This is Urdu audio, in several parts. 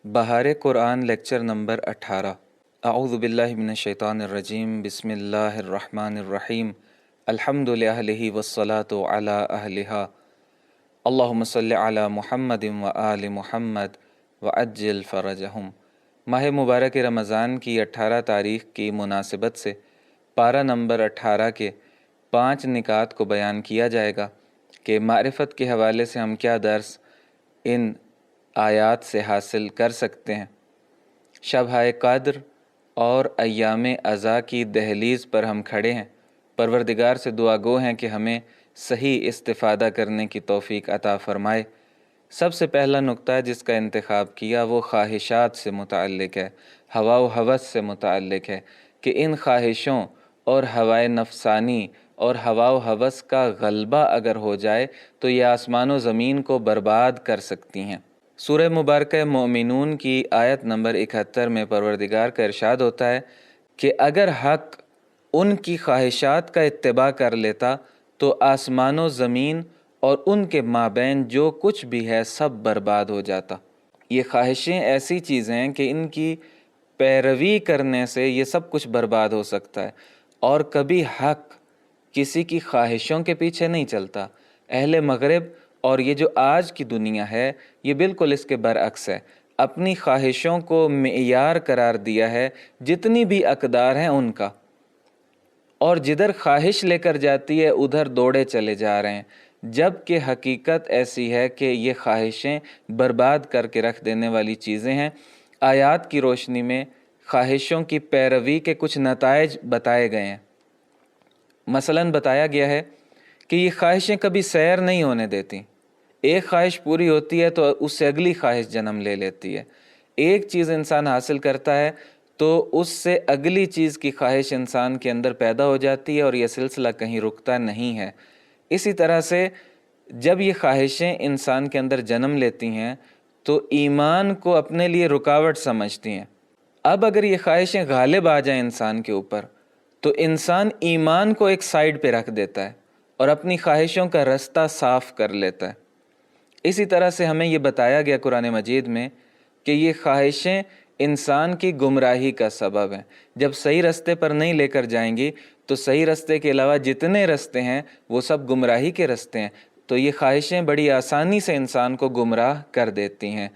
بہار قرآن لیکچر نمبر 18۔ اعوذ باللہ من الشیطان الرجیم، بسم اللہ الرحمن الرحیم، الحمد للہ والصلاة علی اہلہا، اللہم صلی علی محمد و آل محمد وعجل فرجہم۔ ماہ مبارک رمضان کی 18 تاریخ کی مناسبت سے پارہ نمبر 18 کے 5 نکات کو بیان کیا جائے گا کہ معرفت کے حوالے سے ہم کیا درس ان آیات سے حاصل کر سکتے ہیں۔ شبہ قدر اور ایام عزا کی دہلیز پر ہم کھڑے ہیں۔ پروردگار سے دعا گو ہیں کہ ہمیں صحیح استفادہ کرنے کی توفیق عطا فرمائے۔ سب سے پہلا نقطہ جس کا انتخاب کیا وہ خواہشات سے متعلق ہے، ہوا و ہوس سے متعلق ہے کہ ان خواہشوں اور ہوائے نفسانی اور ہوا و ہوس کا غلبہ اگر ہو جائے تو یہ آسمان و زمین کو برباد کر سکتی ہیں۔ سورہ مبارکہ مومنون کی آیت نمبر 71 میں پروردگار کا ارشاد ہوتا ہے کہ اگر حق ان کی خواہشات کا اتباع کر لیتا تو آسمان و زمین اور ان کے مابین جو کچھ بھی ہے سب برباد ہو جاتا۔ یہ خواہشیں ایسی چیزیں ہیں کہ ان کی پیروی کرنے سے یہ سب کچھ برباد ہو سکتا ہے، اور کبھی حق کسی کی خواہشوں کے پیچھے نہیں چلتا۔ اہل مغرب اور یہ جو آج کی دنیا ہے یہ بالکل اس کے برعکس ہے، اپنی خواہشوں کو معیار قرار دیا ہے جتنی بھی اقدار ہیں ان کا، اور جدھر خواہش لے کر جاتی ہے ادھر دوڑے چلے جا رہے ہیں، جبکہ حقیقت ایسی ہے کہ یہ خواہشیں برباد کر کے رکھ دینے والی چیزیں ہیں۔ آیات کی روشنی میں خواہشوں کی پیروی کے کچھ نتائج بتائے گئے ہیں۔ مثلاً بتایا گیا ہے کہ یہ خواہشیں کبھی سیر نہیں ہونے دیتی۔ ایک خواہش پوری ہوتی ہے تو اس سے اگلی خواہش جنم لے لیتی ہے۔ ایک چیز انسان حاصل کرتا ہے تو اس سے اگلی چیز کی خواہش انسان کے اندر پیدا ہو جاتی ہے، اور یہ سلسلہ کہیں رکتا نہیں ہے۔ اسی طرح سے جب یہ خواہشیں انسان کے اندر جنم لیتی ہیں تو ایمان کو اپنے لیے رکاوٹ سمجھتی ہیں۔ اب اگر یہ خواہشیں غالب آ جائیں انسان کے اوپر تو انسان ایمان کو ایک سائیڈ پہ رکھ دیتا ہے اور اپنی خواہشوں کا رستہ صاف کر لیتا ہے۔ اسی طرح سے ہمیں یہ بتایا گیا قرآن مجید میں کہ یہ خواہشیں انسان کی گمراہی کا سبب ہیں۔ جب صحیح رستے پر نہیں لے کر جائیں گی تو صحیح رستے کے علاوہ جتنے رستے ہیں وہ سب گمراہی کے رستے ہیں، تو یہ خواہشیں بڑی آسانی سے انسان کو گمراہ کر دیتی ہیں۔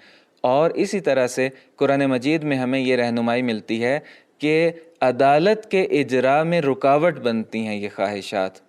اور اسی طرح سے قرآن مجید میں ہمیں یہ رہنمائی ملتی ہے کہ عدالت کے اجراء میں رکاوٹ بنتی ہیں یہ خواہشات۔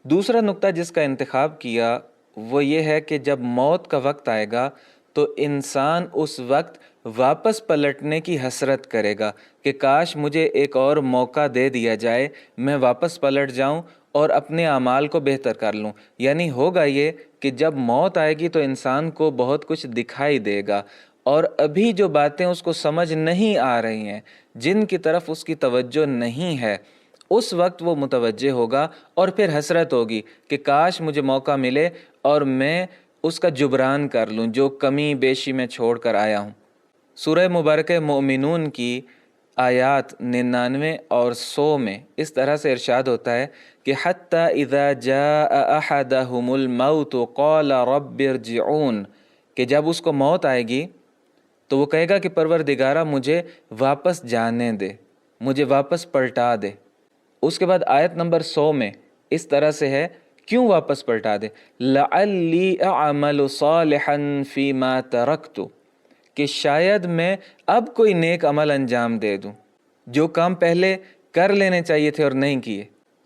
دوسرا نقطہ جس کا انتخاب کیا وہ یہ ہے کہ جب موت کا وقت آئے گا تو انسان اس وقت واپس پلٹنے کی حسرت کرے گا کہ کاش مجھے ایک اور موقع دے دیا جائے، میں واپس پلٹ جاؤں اور اپنے اعمال کو بہتر کر لوں۔ یعنی ہوگا یہ کہ جب موت آئے گی تو انسان کو بہت کچھ دکھائی دے گا، اور ابھی جو باتیں اس کو سمجھ نہیں آ رہی ہیں، جن کی طرف اس کی توجہ نہیں ہے، اس وقت وہ متوجہ ہوگا اور پھر حسرت ہوگی کہ کاش مجھے موقع ملے اور میں اس کا جبران کر لوں جو کمی بیشی میں چھوڑ کر آیا ہوں۔ سورہ مبارکہ مومنون کی آیات 99 اور 100 میں اس طرح سے ارشاد ہوتا ہے کہ حتی اذا جاء احدہم الموت قال رب ارجعون، کہ جب اس کو موت آئے گی تو وہ کہے گا کہ پروردگارہ مجھے واپس جانے دے، مجھے واپس پلٹا دے۔ اس کے بعد آیت نمبر 100 میں اس طرح سے ہے، کیوں واپس پلٹا دے؟ لعلی اعمل صالحا فیما ترکت، کہ شاید میں اب کوئی نیک عمل انجام دے دوں، جو کام پہلے کر لینے چاہیے تھے اور نہیں کیے،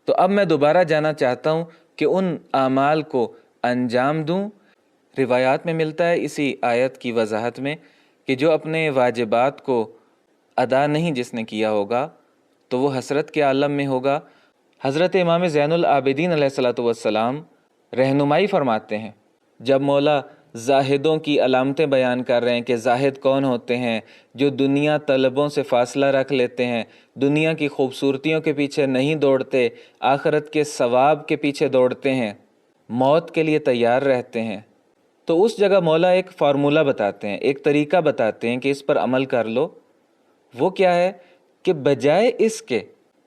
تو اب میں دوبارہ جانا چاہتا ہوں کہ ان اعمال کو انجام دوں۔ روایات میں ملتا ہے اسی آیت کی وضاحت میں کہ جو اپنے واجبات کو ادا نہیں جس نے کیا ہوگا تو وہ حسرت کے عالم میں ہوگا۔ حضرت امام زین العابدین علیہ السلام رہنمائی فرماتے ہیں جب مولا زاہدوں کی علامتیں بیان کر رہے ہیں کہ زاہد کون ہوتے ہیں، جو دنیا طلبوں سے فاصلہ رکھ لیتے ہیں، دنیا کی خوبصورتیوں کے پیچھے نہیں دوڑتے، آخرت کے ثواب کے پیچھے دوڑتے ہیں، موت کے لیے تیار رہتے ہیں، تو اس جگہ مولا ایک فارمولہ بتاتے ہیں، ایک طریقہ بتاتے ہیں کہ اس پر عمل کر لو۔ وہ کیا ہے کہ بجائے اس کے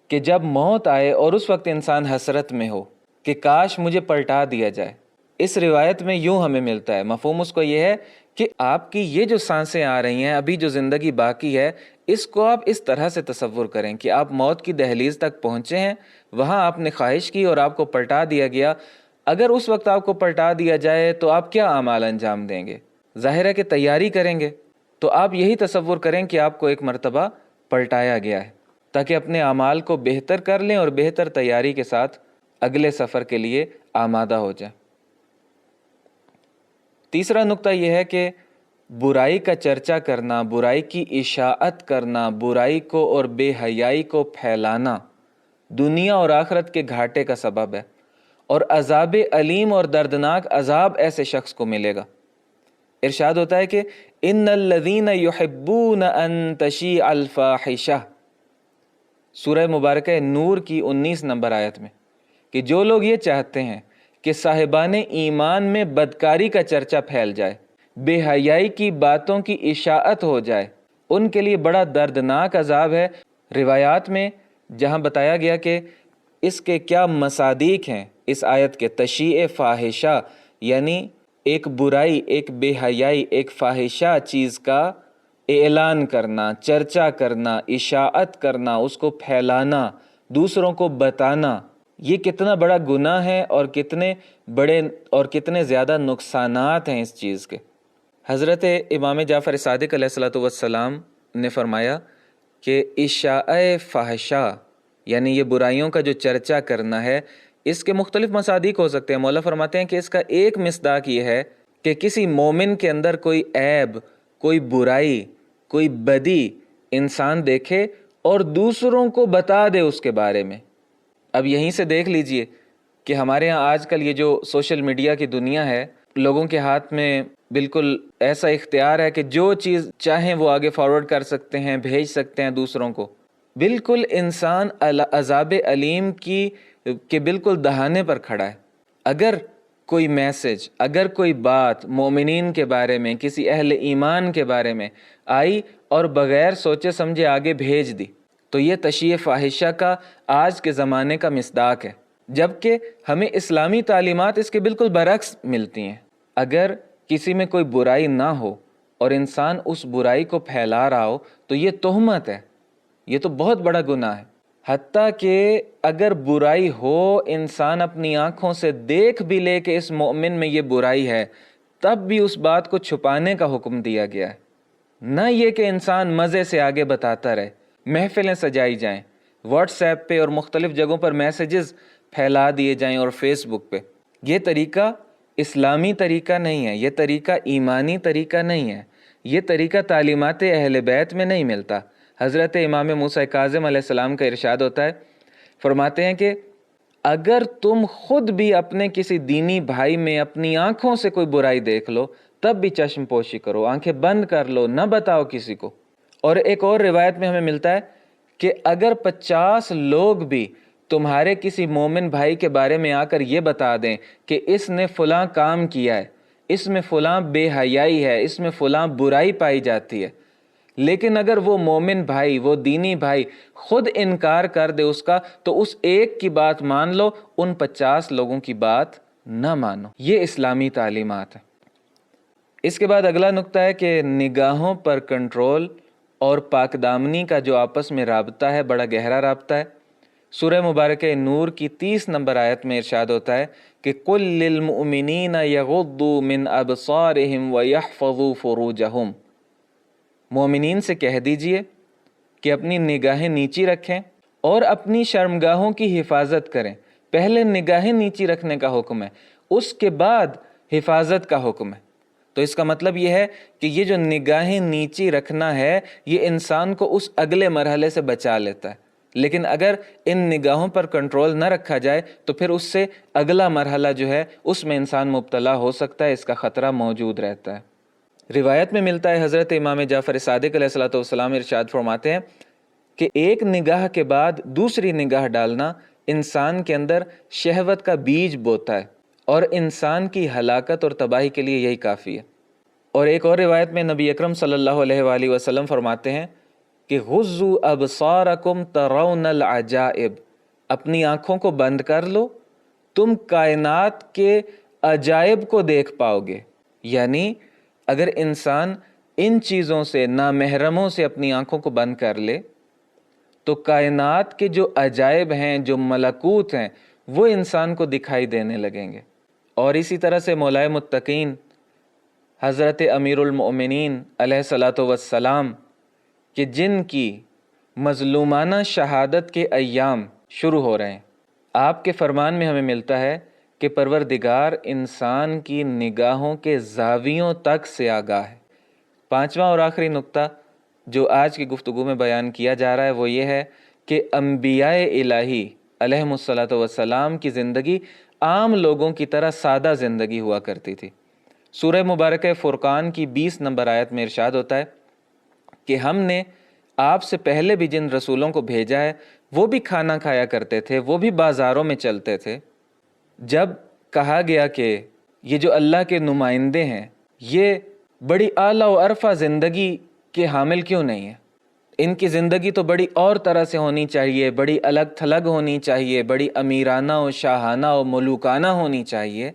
کہ جب موت آئے اور اس وقت انسان حسرت میں ہو کہ کاش مجھے پلٹا دیا جائے، اس روایت میں یوں ہمیں ملتا ہے، مفہوم اس کو یہ ہے کہ آپ کی یہ جو سانسیں آ رہی ہیں، ابھی جو زندگی باقی ہے، اس کو آپ اس طرح سے تصور کریں کہ آپ موت کی دہلیز تک پہنچے ہیں، وہاں آپ نے خواہش کی اور آپ کو پلٹا دیا گیا۔ اگر اس وقت آپ کو پلٹا دیا جائے تو آپ کیا اعمال انجام دیں گے؟ ظاہر ہے کہ تیاری کریں گے۔ تو آپ یہی تصور کریں کہ آپ کو ایک مرتبہ پلٹایا گیا ہے، تاکہ اپنے اعمال کو بہتر کر لیں اور بہتر تیاری کے ساتھ اگلے سفر کے لیے آمادہ ہو جائیں۔ تیسرا نقطہ یہ ہے کہ برائی کا چرچا کرنا، برائی کی اشاعت کرنا، برائی کو اور بے حیائی کو پھیلانا دنیا اور آخرت کے گھاٹے کا سبب ہے، اور عذاب علیم اور دردناک عذاب ایسے شخص کو ملے گا۔ ارشاد ہوتا ہے کہ ان الذین یحبون ان تشیع الفاحشہ، سورہ مبارکہ نور کی 19 نمبر آیت میں، کہ جو لوگ یہ چاہتے ہیں کہ صاحبان ایمان میں بدکاری کا چرچا پھیل جائے، بے حیائی کی باتوں کی اشاعت ہو جائے، ان کے لیے بڑا دردناک عذاب ہے۔ روایات میں جہاں بتایا گیا کہ اس کے کیا مصادیق ہیں اس آیت کے، تشیع فاحشہ یعنی ایک برائی، ایک بے حیائی، ایک فاحشہ چیز کا اعلان کرنا، چرچا کرنا، اشاعت کرنا، اس کو پھیلانا، دوسروں کو بتانا، یہ کتنا بڑا گناہ ہے اور کتنے بڑے اور کتنے زیادہ نقصانات ہیں اس چیز کے۔ حضرت امام جعفر صادق علیہ الصلوۃ والسلام نے فرمایا کہ اشاعہ فحشہ یعنی یہ برائیوں کا جو چرچا کرنا ہے، اس کے مختلف مصادیق ہو سکتے ہیں۔ مولا فرماتے ہیں کہ اس کا ایک مصداق یہ ہے کہ کسی مومن کے اندر کوئی عیب، کوئی برائی، کوئی بدی انسان دیکھے اور دوسروں کو بتا دے اس کے بارے میں۔ اب یہیں سے دیکھ لیجئے کہ ہمارے ہاں آج کل یہ جو سوشل میڈیا کی دنیا ہے، لوگوں کے ہاتھ میں بالکل ایسا اختیار ہے کہ جو چیز چاہیں وہ آگے فارورڈ کر سکتے ہیں، بھیج سکتے ہیں دوسروں کو۔ بالکل انسان عذاب علیم کے بالکل دہانے پر کھڑا ہے۔ اگر کوئی میسج، اگر کوئی بات مومنین کے بارے میں، کسی اہل ایمان کے بارے میں آئی اور بغیر سوچے سمجھے آگے بھیج دی، تو یہ تشیع فاحشہ کا آج کے زمانے کا مصداق ہے، جبکہ ہمیں اسلامی تعلیمات اس کے بالکل برعکس ملتی ہیں۔ اگر کسی میں کوئی برائی نہ ہو اور انسان اس برائی کو پھیلا رہا ہو تو یہ تہمت ہے، یہ تو بہت بڑا گناہ ہے۔ حتیٰ کہ اگر برائی ہو، انسان اپنی آنکھوں سے دیکھ بھی لے کہ اس مومن میں یہ برائی ہے، تب بھی اس بات کو چھپانے کا حکم دیا گیا ہے۔ نہ یہ کہ انسان مزے سے آگے بتاتا رہے، محفلیں سجائی جائیں، واٹس ایپ پہ اور مختلف جگہوں پر میسیجز پھیلا دیے جائیں اور فیس بک پہ۔ یہ طریقہ اسلامی طریقہ نہیں ہے، یہ طریقہ ایمانی طریقہ نہیں ہے، یہ طریقہ تعلیمات اہل بیت میں نہیں ملتا۔ حضرت امام موسیٰ کاظم علیہ السلام کا ارشاد ہوتا ہے، فرماتے ہیں کہ اگر تم خود بھی اپنے کسی دینی بھائی میں اپنی آنکھوں سے کوئی برائی دیکھ لو، تب بھی چشم پوشی کرو، آنکھیں بند کر لو، نہ بتاؤ کسی کو۔ اور ایک اور روایت میں ہمیں ملتا ہے کہ اگر 50 لوگ بھی تمہارے کسی مومن بھائی کے بارے میں آ کر یہ بتا دیں کہ اس نے فلاں کام کیا ہے، اس میں فلاں بے حیائی ہے، اس میں فلاں برائی پائی جاتی ہے، لیکن اگر وہ مومن بھائی، وہ دینی بھائی خود انکار کر دے اس کا، تو اس ایک کی بات مان لو، ان 50 لوگوں کی بات نہ مانو۔ یہ اسلامی تعلیمات ہے۔ اس کے بعد اگلا نقطہ ہے کہ نگاہوں پر کنٹرول اور پاک دامنی کا جو آپس میں رابطہ ہے، بڑا گہرا رابطہ ہے۔ سورہ مبارکہ نور کی 30 نمبر آیت میں ارشاد ہوتا ہے کہ قُل لِّلْمُؤْمِنِينَ يَغُضُّوا مِنْ أَبْصَارِهِمْ وَيَحْفَظُوا فُرُوجَهُمْ، مومنین سے کہہ دیجئے کہ اپنی نگاہیں نیچی رکھیں اور اپنی شرمگاہوں کی حفاظت کریں۔ پہلے نگاہیں نیچی رکھنے کا حکم ہے، اس کے بعد حفاظت کا حکم ہے۔ تو اس کا مطلب یہ ہے کہ یہ جو نگاہیں نیچی رکھنا ہے، یہ انسان کو اس اگلے مرحلے سے بچا لیتا ہے۔ لیکن اگر ان نگاہوں پر کنٹرول نہ رکھا جائے تو پھر اس سے اگلا مرحلہ جو ہے اس میں انسان مبتلا ہو سکتا ہے، اس کا خطرہ موجود رہتا ہے۔ روایت میں ملتا ہے حضرت امام جعفر صادق علیہ الصلوۃ والسلام ارشاد فرماتے ہیں کہ ایک نگاہ کے بعد دوسری نگاہ ڈالنا انسان کے اندر شہوت کا بیج بوتا ہے، اور انسان کی ہلاکت اور تباہی کے لیے یہی کافی ہے۔ اور ایک اور روایت میں نبی اکرم صلی اللہ علیہ وآلہ وسلم فرماتے ہیں کہ غضوا ابصارکم ترون العجائب، اپنی آنکھوں کو بند کر لو، تم کائنات کے عجائب کو دیکھ پاؤ گے۔ یعنی اگر انسان ان چیزوں سے، نامحرموں سے اپنی آنکھوں کو بند کر لے تو کائنات کے جو عجائب ہیں، جو ملکوت ہیں، وہ انسان کو دکھائی دینے لگیں گے۔ اور اسی طرح سے مولائے متقین حضرت امیر المؤمنین علیہ الصلاۃ والسلام کہ جن کی مظلومانہ شہادت کے ایام شروع ہو رہے ہیں، آپ کے فرمان میں ہمیں ملتا ہے کہ پروردگار انسان کی نگاہوں کے زاویوں تک سے آگاہ ہے۔ پانچواں اور آخری نقطہ جو آج کی گفتگو میں بیان کیا جا رہا ہے وہ یہ ہے کہ انبیاء الہی علیہم الصلاۃ والسلام کی زندگی عام لوگوں کی طرح سادہ زندگی ہوا کرتی تھی۔ سورہ مبارکہ فرقان کی 20 نمبر آیت میں ارشاد ہوتا ہے کہ ہم نے آپ سے پہلے بھی جن رسولوں کو بھیجا ہے وہ بھی کھانا کھایا کرتے تھے، وہ بھی بازاروں میں چلتے تھے۔ جب کہا گیا کہ یہ جو اللہ کے نمائندے ہیں یہ بڑی اعلیٰ و عرفہ زندگی کے حامل کیوں نہیں ہیں، ان کی زندگی تو بڑی اور طرح سے ہونی چاہیے، بڑی الگ تھلگ ہونی چاہیے، بڑی امیرانہ و شاہانہ و ملوکانہ ہونی چاہیے،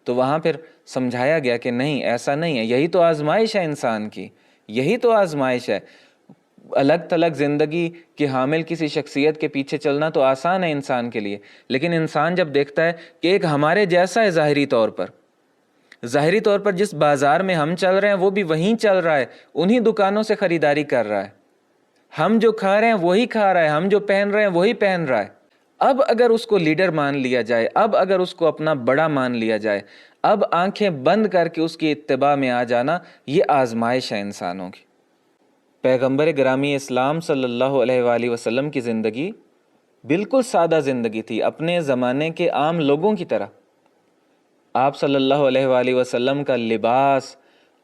تو وہاں پھر سمجھایا گیا کہ نہیں، ایسا نہیں ہے، یہی تو آزمائش ہے انسان کی، یہی تو آزمائش ہے۔ الگ تھلگ زندگی کے حامل کسی شخصیت کے پیچھے چلنا تو آسان ہے انسان کے لیے، لیکن انسان جب دیکھتا ہے کہ ایک ہمارے جیسا ہے ظاہری طور پر جس بازار میں ہم چل رہے ہیں وہ بھی وہیں چل رہا ہے، انہی دکانوں سے خریداری کر رہا ہے، ہم جو کھا رہے ہیں وہی کھا رہا ہے، ہم جو پہن رہے ہیں وہی پہن رہا ہے، اب اگر اس کو لیڈر مان لیا جائے، اب اگر اس کو اپنا بڑا مان لیا جائے، اب آنکھیں بند کر کے اس کی اتباع میں آ جانا، یہ آزمائش ہے انسانوں کی۔ پیغمبر گرامی اسلام صلی اللہ علیہ وآلہ وسلم کی زندگی بالکل سادہ زندگی تھی، اپنے زمانے کے عام لوگوں کی طرح۔ آپ صلی اللہ علیہ وآلہ وسلم کا لباس،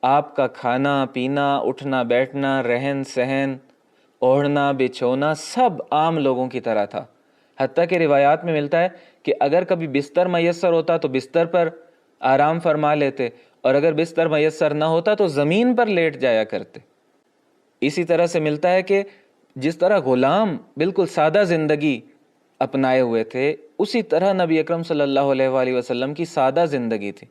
آپ کا کھانا پینا، اٹھنا بیٹھنا، رہن سہن، اوڑھنا بچھونا، سب عام لوگوں کی طرح تھا۔ حتیٰ کہ روایات میں ملتا ہے کہ اگر کبھی بستر میسر ہوتا تو بستر پر آرام فرما لیتے، اور اگر بستر میسر نہ ہوتا تو زمین پر لیٹ جایا کرتے۔ اسی طرح سے ملتا ہے کہ جس طرح غلام بالکل سادہ زندگی اپنائے ہوئے تھے، اسی طرح نبی اکرم صلی اللہ علیہ وآلہ وسلم کی سادہ زندگی تھی،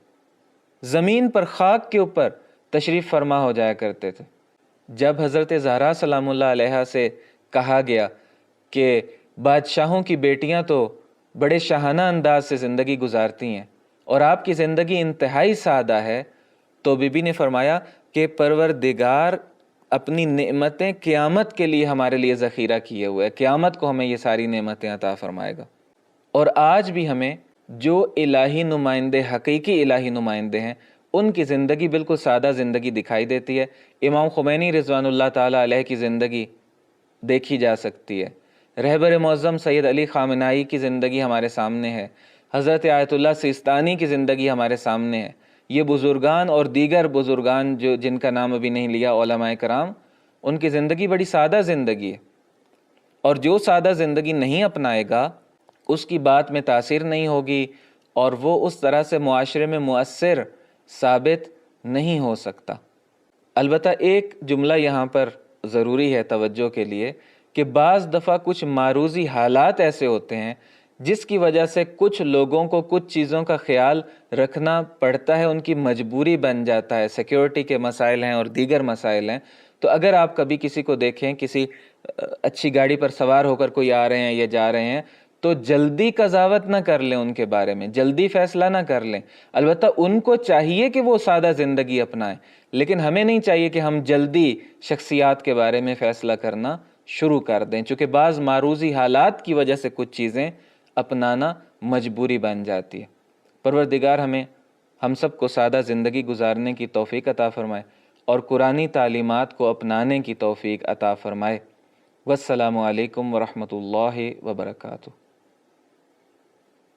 زمین پر خاک کے اوپر تشریف فرما ہو جایا کرتے تھے۔ جب حضرت زہرا سلام اللہ علیہا سے کہا گیا کہ بادشاہوں کی بیٹیاں تو بڑے شاہانہ انداز سے زندگی گزارتی ہیں اور آپ کی زندگی انتہائی سادہ ہے، تو بی بی نے فرمایا کہ پروردگار اپنی نعمتیں قیامت کے لیے ہمارے لیے ذخیرہ کیے ہوئے ہے، قیامت کو ہمیں یہ ساری نعمتیں عطا فرمائے گا۔ اور آج بھی ہمیں جو الہی نمائندے، حقیقی الہی نمائندے ہیں، ان کی زندگی بالکل سادہ زندگی دکھائی دیتی ہے۔ امام خمینی رضوان اللہ تعالیٰ علیہ کی زندگی دیکھی جا سکتی ہے، رہبر معظم سید علی خامنائی کی زندگی ہمارے سامنے ہے، حضرت آیت اللہ سیستانی کی زندگی ہمارے سامنے ہے۔ یہ بزرگان اور دیگر بزرگان جن کا نام ابھی نہیں لیا، علماء کرام، ان کی زندگی بڑی سادہ زندگی ہے، اور جو سادہ زندگی نہیں اپنائے گا اس کی بات میں تاثیر نہیں ہوگی، اور وہ اس طرح سے معاشرے میں مؤثر ثابت نہیں ہو سکتا۔ البتہ ایک جملہ یہاں پر ضروری ہے توجہ کے لیے کہ بعض دفعہ کچھ معروضی حالات ایسے ہوتے ہیں جس کی وجہ سے کچھ لوگوں کو کچھ چیزوں کا خیال رکھنا پڑتا ہے، ان کی مجبوری بن جاتا ہے، سیکیورٹی کے مسائل ہیں اور دیگر مسائل ہیں۔ تو اگر آپ کبھی کسی کو دیکھیں کسی اچھی گاڑی پر سوار ہو کر کوئی آ رہے ہیں یا جا رہے ہیں تو جلدی قضاوت نہ کر لیں، ان کے بارے میں جلدی فیصلہ نہ کر لیں۔ البتہ ان کو چاہیے کہ وہ سادہ زندگی اپنائیں، لیکن ہمیں نہیں چاہیے کہ ہم جلدی شخصیات کے بارے میں فیصلہ کرنا شروع کر دیں، چونکہ بعض معروضی حالات کی وجہ سے کچھ چیزیں اپنانا مجبوری بن جاتی ہے۔ پروردگار ہم سب کو سادہ زندگی گزارنے کی توفیق عطا فرمائے اور قرآنی تعلیمات کو اپنانے کی توفیق عطا فرمائے۔ والسلام علیکم ورحمۃ اللہ وبرکاتہ۔